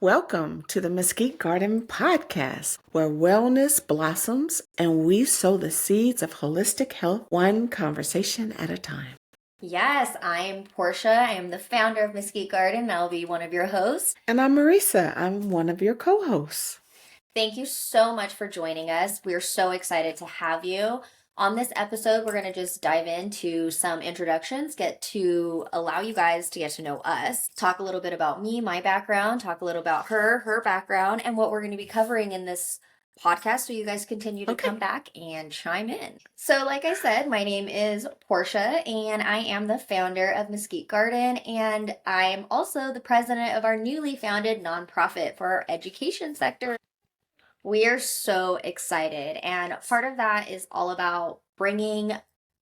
Welcome to the Mesquite Garden Podcast, where wellness blossoms and we sow the seeds of holistic health one conversation at a time. Yes, I'm Porsha. I am the founder of Mesquite Garden. I'll be one of your hosts. And I'm Maricea. I'm one of your co-hosts. Thank you so much for joining us. We're so excited to have you. On this episode, we're going to just dive into some introductions, get to allow you guys to get to know us, talk a little bit about me, my background, talk a little about her background, and what we're going to be covering in this podcast so you guys continue to come back and chime in. So like I said, my name is Porsha and I am the founder of Mesquite Garden, and I am also the president of our newly founded nonprofit for our education sector. We are so excited, and part of that is all about bringing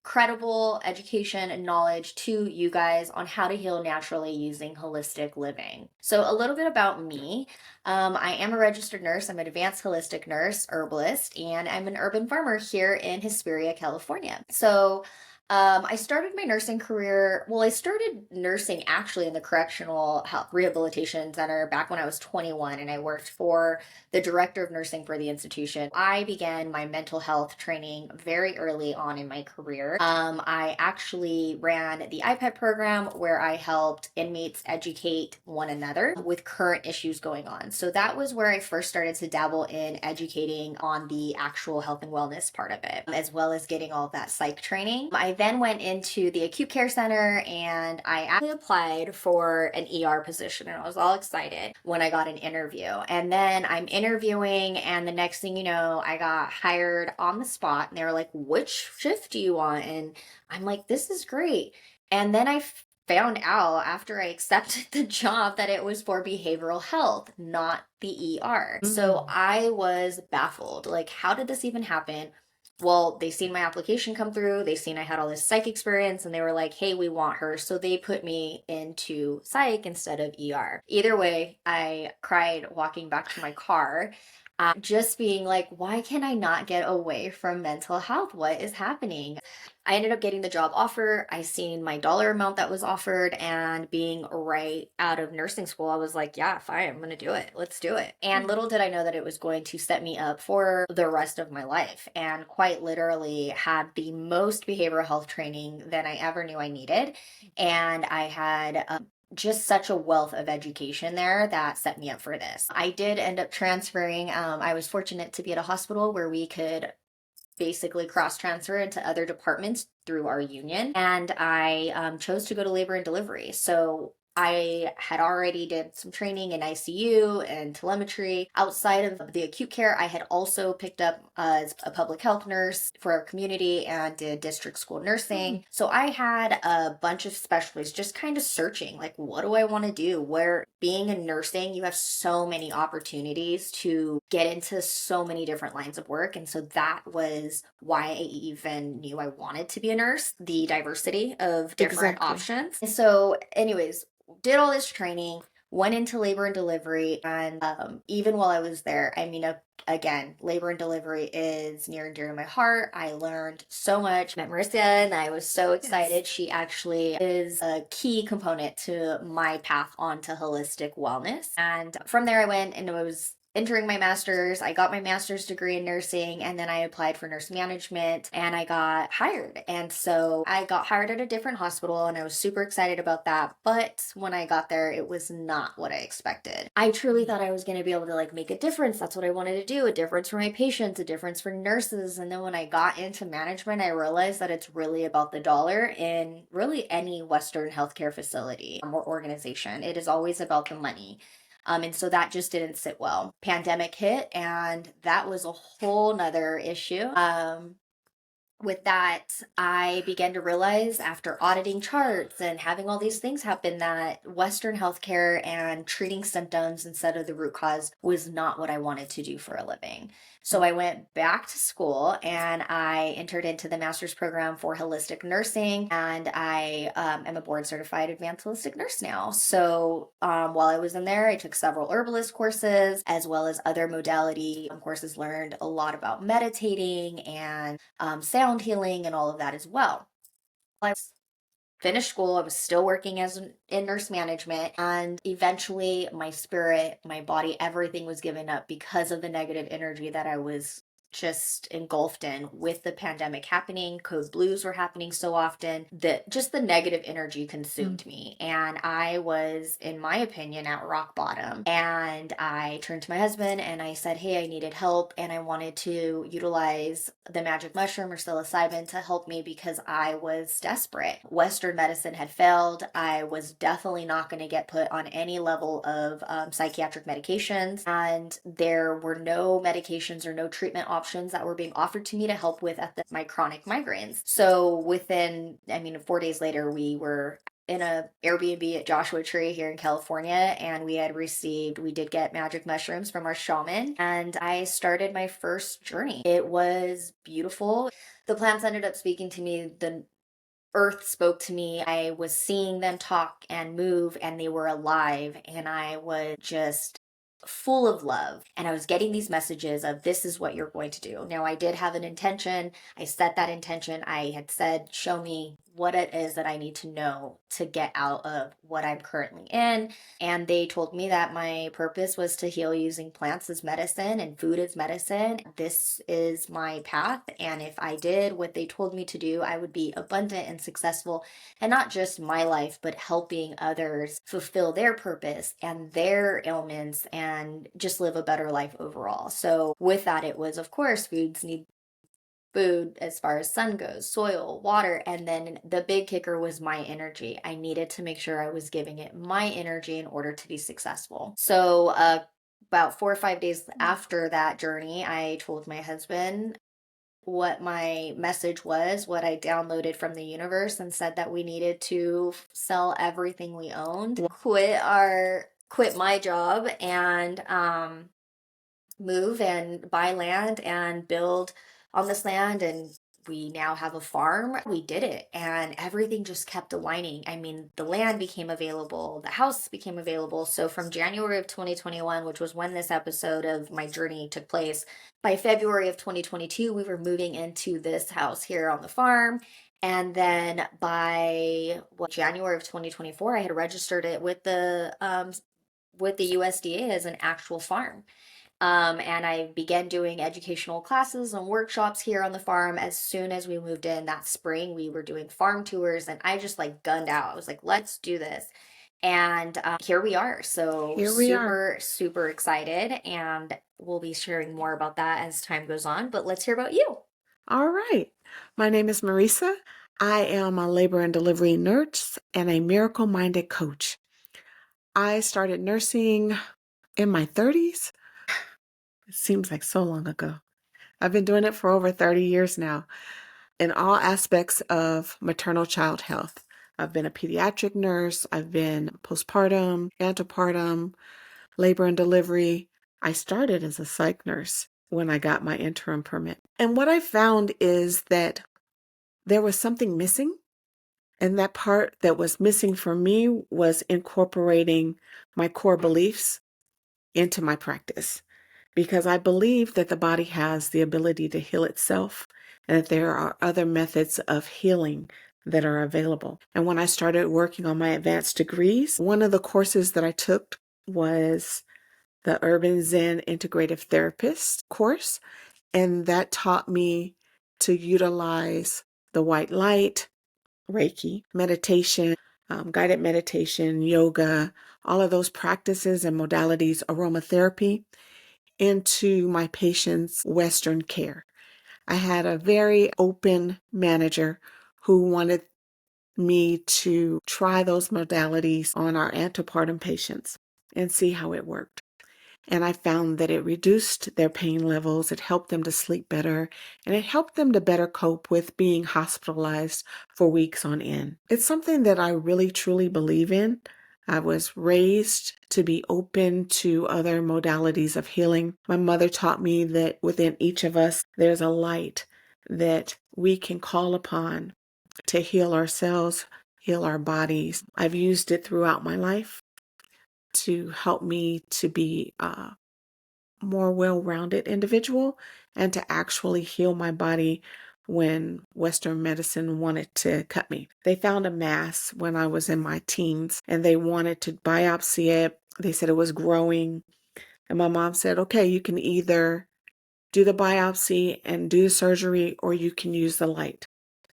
credible education and knowledge to you guys on how to heal naturally using holistic living. So a little bit about me. I am a registered nurse. I'm an advanced holistic nurse, herbalist, and I'm an urban farmer here in Hesperia, California. So I started my nursing career. Well, I started nursing actually in the correctional health rehabilitation center back when I was 21, and I worked for the director of nursing for the institution. I began my mental health training very early on in my career. I actually ran the iPad program where I helped inmates educate one another with current issues going on. So that was where I first started to dabble in educating on the actual health and wellness part of it, as well as getting all of that psych training. I then went into the acute care center and I actually applied for an ER position, and I was all excited when I got an interview. And then I'm interviewing, and the next thing you know, I got hired on the spot, and they were like, "Which shift do you want?" And I'm like, "This is great." And then I found out after I accepted the job that it was for behavioral health, not the ER. So I was baffled. Like, how did this even happen? Well, they seen my application come through, they seen I had all this psych experience, and they were like, "Hey, we want her." So they put me into psych instead of ER. Either way, I cried walking back to my car, just being like, why can I not get away from mental health? What is happening? I ended up getting the job offer. I seen my dollar amount that was offered, and being right out of nursing school, I was like, yeah, fine, I'm gonna do it. Let's do it. And little did I know that it was going to set me up for the rest of my life, and quite literally had the most behavioral health training than I ever knew I needed. And I had just such a wealth of education there that set me up for this. I did end up transferring. I was fortunate to be at a hospital where we could basically cross transfer into other departments through our union, and I chose to go to labor and delivery. So I had already did some training in ICU and telemetry. Outside of the acute care, I had also picked up as a public health nurse for our community and did district school nursing. So I had a bunch of specialties just kind of searching, like, what do I want to do? Where being in nursing, you have so many opportunities to get into so many different lines of work. And so that was why I even knew I wanted to be a nurse, the diversity of different options. And so, anyways, did all this training, went into labor and delivery, and even while I was there, I mean, again, labor and delivery is near and dear to my heart. I learned so much. Met Maricea, and I was so excited. Yes. She actually is a key component to my path onto holistic wellness. And from there, I went and I was entering my master's. I got my master's degree in nursing, and then I applied for nurse management and I got hired. And so I got hired at a different hospital, and I was super excited about that. But when I got there, it was not what I expected. I truly thought I was going to be able to like make a difference. That's what I wanted to do, a difference for my patients, a difference for nurses. And then when I got into management, I realized that it's really about the dollar in really any Western healthcare facility or organization. It is always about the money. And so that just didn't sit well. Pandemic hit, and that was a whole nother issue. With that, I began to realize after auditing charts and having all these things happen that Western healthcare and treating symptoms instead of the root cause was not what I wanted to do for a living. So I went back to school and I entered into the master's program for holistic nursing, and I am a board certified advanced holistic nurse now. So while I was in there, I took several herbalist courses as well as other modality courses, learned a lot about meditating and sound healing and all of that as well. finished school. I was still working in nurse management, and eventually my spirit, my body, everything was given up because of the negative energy that I was just engulfed in with the pandemic happening. Code blues were happening so often that just the negative energy consumed me, and I was, in my opinion, at rock bottom. And I turned to my husband and I said, hey, I needed help, and I wanted to utilize the magic mushroom or psilocybin to help me because I was desperate. Western medicine had failed. I was definitely not going to get put on any level of psychiatric medications, and there were no medications or no treatment options that were being offered to me to help with my chronic migraines. So within, 4 days later, we were in a Airbnb at Joshua Tree here in California, and we did get magic mushrooms from our shaman, and I started my first journey. It was beautiful. The plants ended up speaking to me. The earth spoke to me. I was seeing them talk and move, and they were alive, and I was just full of love. And I was getting these messages of, this is what you're going to do. Now, I did have an intention. I set that intention. I had said, show me what it is that I need to know to get out of what I'm currently in. And they told me that my purpose was to heal using plants as medicine and food as medicine. This is my path. And if I did what they told me to do, I would be abundant and successful, and not just my life, but helping others fulfill their purpose and their ailments and just live a better life overall. So with that, it was, of course, foods need food as far as sun goes, soil, water, and then the big kicker was my energy. I needed to make sure I was giving it my energy in order to be successful. So about 4 or 5 days after that journey, I told my husband what my message was, what I downloaded from the universe, and said that we needed to sell everything we owned, quit my job, and move and buy land and build on this land. And we now have a farm. We did it, and everything just kept aligning. The land became available, the house became available. So from January of 2021, which was when this episode of my journey took place, by February of 2022, we were moving into this house here on the farm. And then by January of 2024, I had registered it with the USDA as an actual farm. And I began doing educational classes and workshops here on the farm. As soon as we moved in that spring, we were doing farm tours, and I just gunned out. I was like, let's do this. And here we are. So super excited. And we'll be sharing more about that as time goes on. But let's hear about you. All right. My name is Maricea. I am a labor and delivery nurse and a miracle-minded coach. I started nursing in my 30s. It seems like so long ago. I've been doing it for over 30 years now in all aspects of maternal child health. I've been a pediatric nurse. I've been postpartum, antepartum, labor and delivery. I started as a psych nurse when I got my interim permit. And what I found is that there was something missing. And that part that was missing for me was incorporating my core beliefs into my practice, because I believe that the body has the ability to heal itself and that there are other methods of healing that are available. And when I started working on my advanced degrees, one of the courses that I took was the Urban Zen Integrative Therapist course, and that taught me to utilize the white light, Reiki, meditation, guided meditation, yoga, all of those practices and modalities, aromatherapy, into my patients' Western care. I had a very open manager who wanted me to try those modalities on our antepartum patients and see how it worked. And I found that it reduced their pain levels, it helped them to sleep better, and it helped them to better cope with being hospitalized for weeks on end. It's something that I really truly believe in. I was raised to be open to other modalities of healing. My mother taught me that within each of us, there's a light that we can call upon to heal ourselves, heal our bodies. I've used it throughout my life to help me to be a more well-rounded individual and to actually heal my body when Western medicine wanted to cut me. They found a mass when I was in my teens and they wanted to biopsy it. They said it was growing. And my mom said, okay, you can either do the biopsy and do the surgery or you can use the light.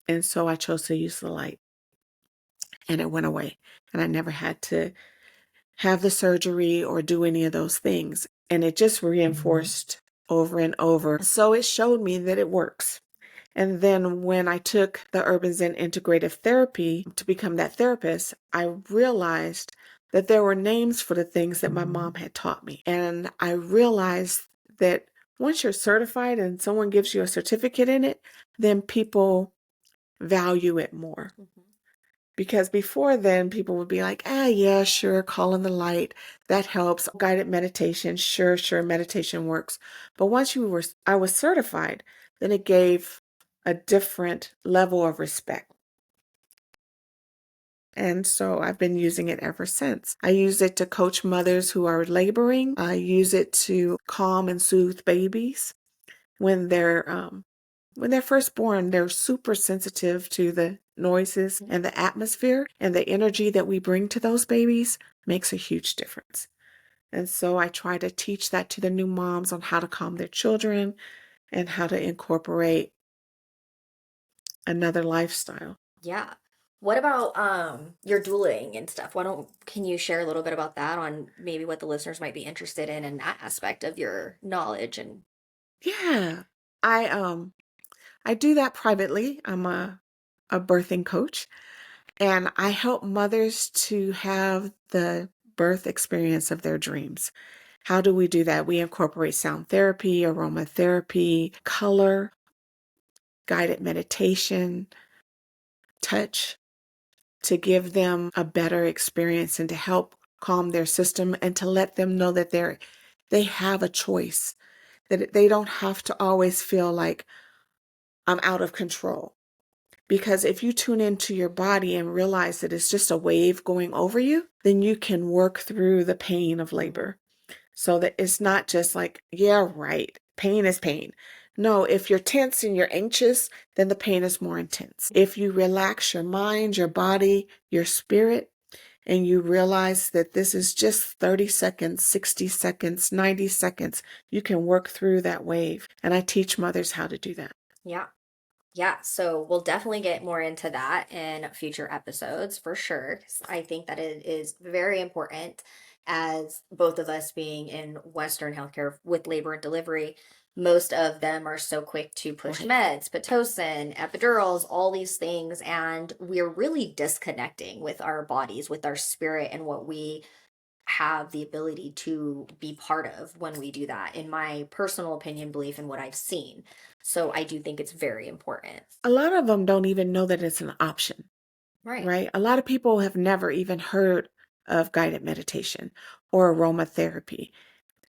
And so I chose to use the light and it went away. And I never had to have the surgery or do any of those things. And it just reinforced over and over. So it showed me that it works. And then when I took the Urban Zen Integrative Therapy to become that therapist, I realized that there were names for the things that my mom had taught me. And I realized that once you're certified and someone gives you a certificate in it, then people value it more. Mhm. Because before then, people would be like, yeah, sure, call in the light. That helps. Guided meditation, sure, meditation works. But once I was certified, then it gave a different level of respect. And so I've been using it ever since. I use it to coach mothers who are laboring. I use it to calm and soothe babies when they're first born. They're super sensitive to the noises and the atmosphere, and the energy that we bring to those babies makes a huge difference. And so I try to teach that to the new moms on how to calm their children and how to incorporate another lifestyle. Yeah. What about your dueling and stuff? Can you share a little bit about that on maybe what the listeners might be interested in that aspect of your knowledge and Yeah. I do that privately. I'm a birthing coach, and I help mothers to have the birth experience of their dreams. How do we do that? We incorporate sound therapy, aromatherapy, color, guided meditation, touch to give them a better experience and to help calm their system and to let them know that they have a choice, that they don't have to always feel like I'm out of control. Because if you tune into your body and realize that it's just a wave going over you, then you can work through the pain of labor. So that it's not just like, yeah, right, pain is pain. No, if you're tense and you're anxious, then the pain is more intense. If you relax your mind, your body, your spirit, and you realize that this is just 30 seconds, 60 seconds, 90 seconds, you can work through that wave. And I teach mothers how to do that. yeah. Yeah, so we'll definitely get more into that in future episodes for sure. 'Cause I think that it is very important as both of us being in Western healthcare with labor and delivery. Most of them are so quick to push Right. meds, Pitocin, epidurals, all these things. And we're really disconnecting with our bodies, with our spirit, and what we have the ability to be part of when we do that, in my personal opinion, belief, and what I've seen. So I do think it's very important. A lot of them don't even know that it's an option, Right. right? A lot of people have never even heard of guided meditation or aromatherapy.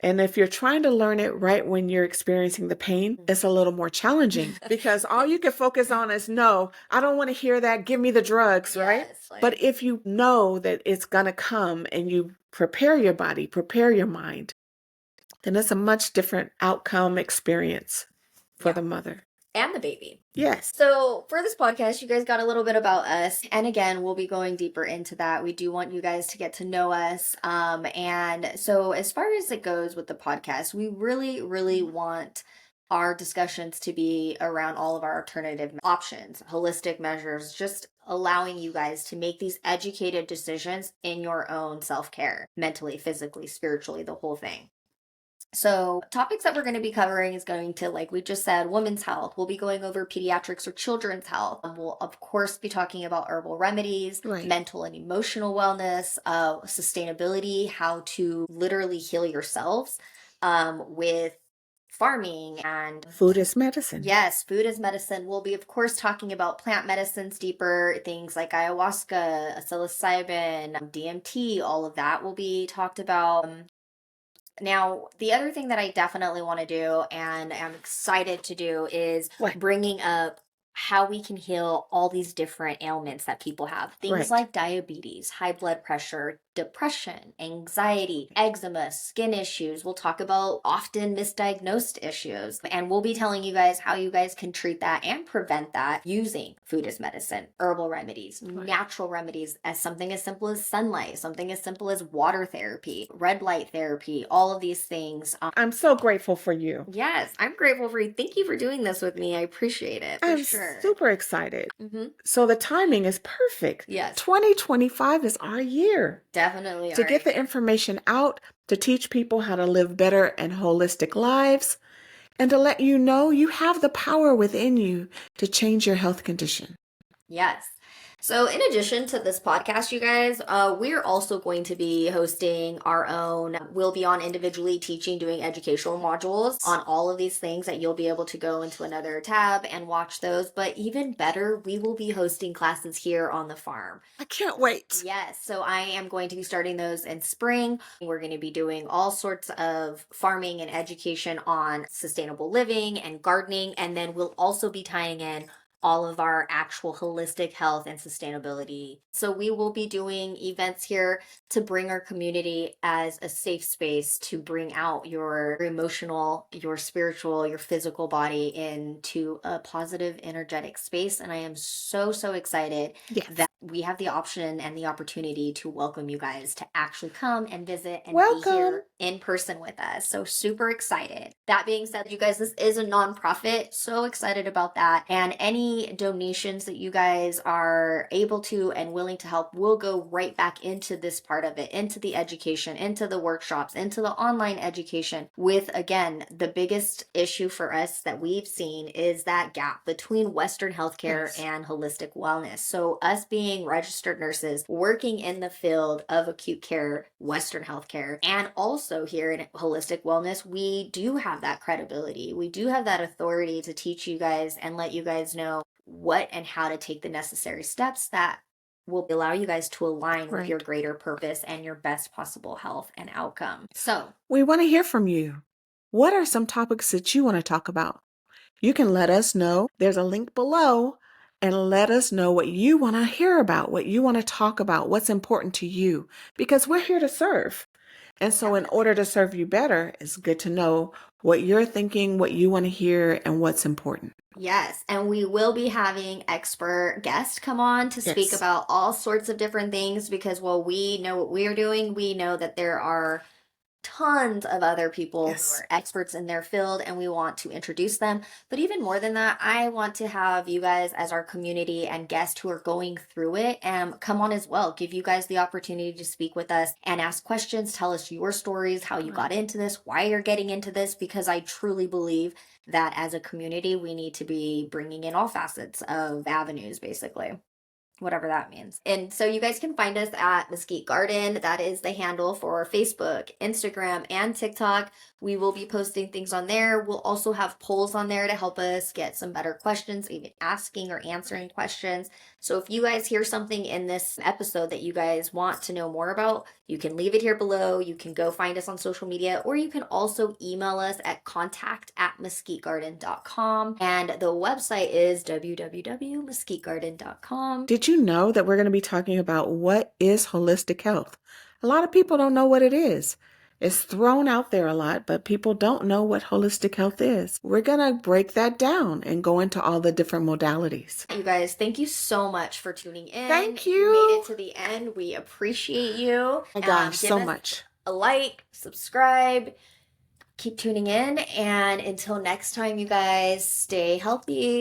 And if you're trying to learn it right when you're experiencing the pain, it's a little more challenging because all you can focus on is, no, I don't want to hear that. Give me the drugs, right? Yes, like, But if you know that it's going to come and you prepare your body, prepare your mind, then it's a much different outcome experience for yeah, the mother. and the baby. Yes. So for this podcast, you guys got a little bit about us. And again, we'll be going deeper into that. We do want you guys to get to know us. And so as far as it goes with the podcast, we really, really want our discussions to be around all of our alternative options, holistic measures, just allowing you guys to make these educated decisions in your own self-care, mentally, physically, spiritually, the whole thing. So, topics that we're going to be covering is going to, like we just said, women's health. We'll be going over pediatrics or children's health. We'll, of course, be talking about herbal remedies, Right. mental and emotional wellness, sustainability, how to literally heal yourselves with farming and Food is medicine. yes, food is medicine. We'll be, of course, talking about plant medicines deeper, things like ayahuasca, psilocybin, DMT, all of that will be talked about. Now, the other thing that I definitely want to do and am excited to do is What? bringing up how we can heal all these different ailments that people have. Things Right. like diabetes, high blood pressure, depression, anxiety, eczema, skin issues. We'll talk about often misdiagnosed issues. And we'll be telling you guys how you guys can treat that and prevent that using food as medicine, herbal remedies, natural remedies, as something as simple as sunlight, something as simple as water therapy, red light therapy, all of these things. I'm so grateful for you. Yes, I'm grateful for you. Thank you for doing this with me. I appreciate it. I'm super excited. So the timing is perfect. Yes. 2025 is our year. Definitely. To get the information out, to teach people how to live better and holistic lives, and to let you know you have the power within you to change your health condition. Yes. So in addition to this podcast, you guys, we're also going to be hosting our own, we'll be on individually teaching, doing educational modules on all of these things that you'll be able to go into another tab and watch those. But even better, we will be hosting classes here on the farm. I can't wait. Yes. So I am going to be starting those in spring. We're going to be doing all sorts of farming and education on sustainable living and gardening. And then we'll also be tying in all of our actual holistic health and sustainability. So we will be doing events here to bring our community as a safe space to bring out your emotional, your spiritual, your physical body into a positive, energetic space. And I am so, so excited that we have the option and the opportunity to welcome you guys to actually come and visit and be here in person with us. So super excited. That being said, you guys, this is a nonprofit. So excited about that. And any donations that you guys are able to and willing to help will go right back into this part of it, into the education, into the workshops, into the online education, with, again, the biggest issue for us that we've seen is that gap between Western healthcare and holistic wellness. So us being registered nurses working in the field of acute care, Western healthcare, and also here in holistic wellness, we do have that credibility. We do have that authority to teach you guys and let you guys know what and how to take the necessary steps that will allow you guys to align with your greater purpose and your best possible health and outcome. So we want to hear from you. What are some topics that you want to talk about? You can let us know. There's a link below, and let us know what you want to hear about, what you want to talk about, what's important to you, because we're here to serve. And so in order to serve you better, it's good to know what you're thinking, what you want to hear, and what's important. Yes, and we will be having expert guests come on to speak about all sorts of different things, because while we know what we are doing, we know that there are tons of other people who are experts in their field, and we want to introduce them. But even more than that, I want to have you guys as our community and guests who are going through it and come on as well, give you guys the opportunity to speak with us and ask questions, tell us your stories, how you got into this, why you're getting into this, because I truly believe that as a community, we need to be bringing in all facets of avenues, basically. Whatever that means. And so you guys can find us at Mesquite Garden. That is the handle for Facebook, Instagram, and TikTok. We will be posting things on there. We'll also have polls on there to help us get some better questions, even asking or answering questions. So if you guys hear something in this episode that you guys want to know more about, you can leave it here below. You can go find us on social media, or you can also email us at contact@mesquitegarden.com. And the website is www.mesquitegarden.com. Did you know that we're going to be talking about what is holistic health? A lot of people don't know what it is. It's thrown out there a lot, but people don't know what holistic health is. We're going to break that down and go into all the different modalities. You guys, thank you so much for tuning in. Thank you. You made it to the end. We appreciate you. Oh my gosh, so much. A like, subscribe, keep tuning in. And until next time, you guys, stay healthy.